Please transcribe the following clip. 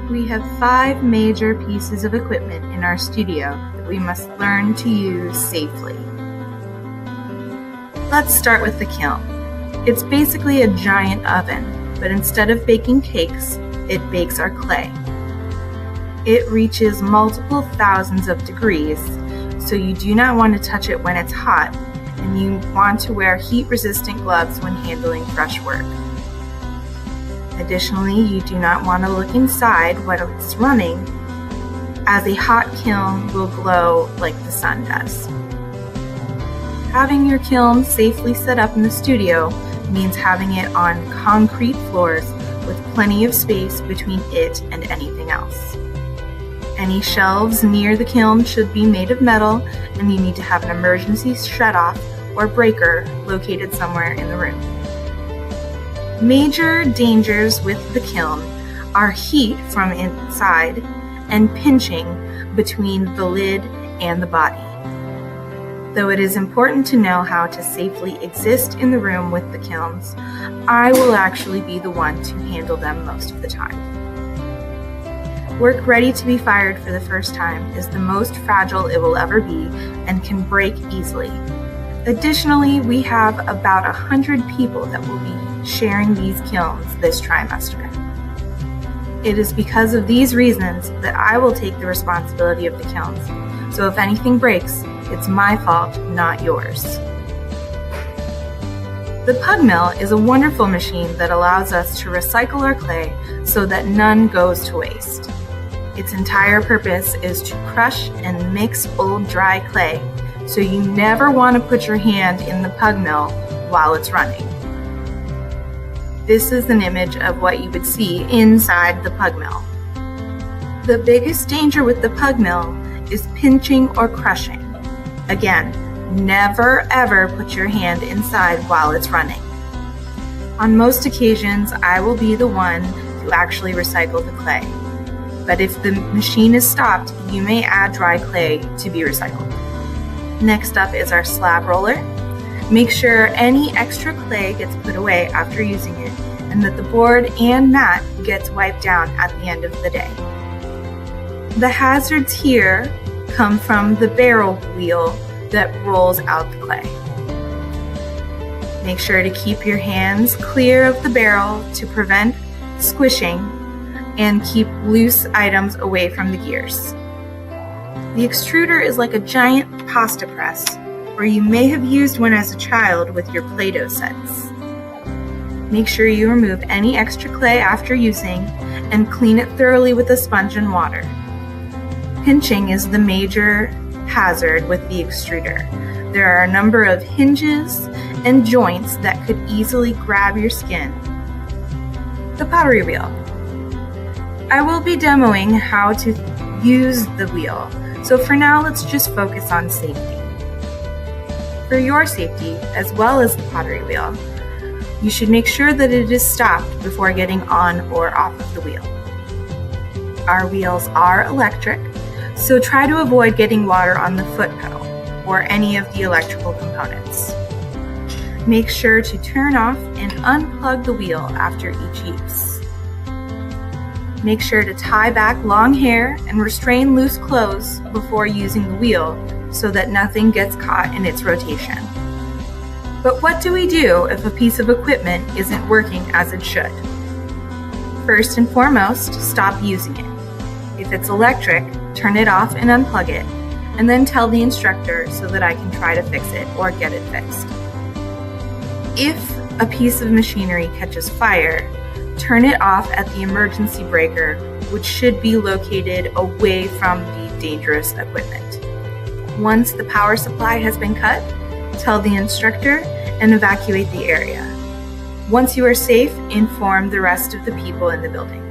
We have 5 major pieces of equipment in our studio that we must learn to use safely. Let's start with the kiln. It's basically a giant oven, but instead of baking cakes, it bakes our clay. It reaches multiple thousands of degrees, so you do not want to touch it when it's hot, and you want to wear heat-resistant gloves when handling fresh work. Additionally, you do not want to look inside while it's running, as a hot kiln will glow like the sun does. Having your kiln safely set up in the studio means having it on concrete floors with plenty of space between it and anything else. Any shelves near the kiln should be made of metal, and you need to have an emergency shut-off or breaker located somewhere in the room. Major dangers with the kiln are heat from inside and pinching between the lid and the body. Though it is important to know how to safely exist in the room with the kilns, I will actually be the one to handle them most of the time. Work ready to be fired for the first time is the most fragile it will ever be and can break easily. Additionally, we have about 100 people that will be sharing these kilns this trimester. It is because of these reasons that I will take the responsibility of the kilns, so if anything breaks, it's my fault, not yours. The Pug Mill is a wonderful machine that allows us to recycle our clay so that none goes to waste. Its entire purpose is to crush and mix old dry clay, so you never want to put your hand in the Pug Mill while it's running. This is an image of what you would see inside the Pug Mill. The biggest danger with the Pug Mill is pinching or crushing. Again, never ever put your hand inside while it's running. On most occasions, I will be the one to actually recycle the clay. But if the machine is stopped, you may add dry clay to be recycled. Next up is our slab roller. Make sure any extra clay gets put away after using it, and that the board and mat gets wiped down at the end of the day. The hazards here come from the barrel wheel that rolls out the clay. Make sure to keep your hands clear of the barrel to prevent squishing and keep loose items away from the gears. The extruder is like a giant pasta press, or you may have used one as a child with your Play-Doh sets. Make sure you remove any extra clay after using and clean it thoroughly with a sponge and water. Pinching is the major hazard with the extruder. There are a number of hinges and joints that could easily grab your skin. The pottery wheel. I will be demoing how to use the wheel, so for now let's just focus on safety. For your safety, as well as the pottery wheel, you should make sure that it is stopped before getting on or off of the wheel. Our wheels are electric, so try to avoid getting water on the foot pedal or any of the electrical components. Make sure to turn off and unplug the wheel after each use. Make sure to tie back long hair and restrain loose clothes before using the wheel so that nothing gets caught in its rotation. But what do we do if a piece of equipment isn't working as it should? First and foremost, stop using it. If it's electric, turn it off and unplug it, and then tell the instructor so that I can try to fix it or get it fixed. If a piece of machinery catches fire, turn it off at the emergency breaker, which should be located away from the dangerous equipment. Once the power supply has been cut, tell the instructor and evacuate the area. Once you are safe, inform the rest of the people in the building.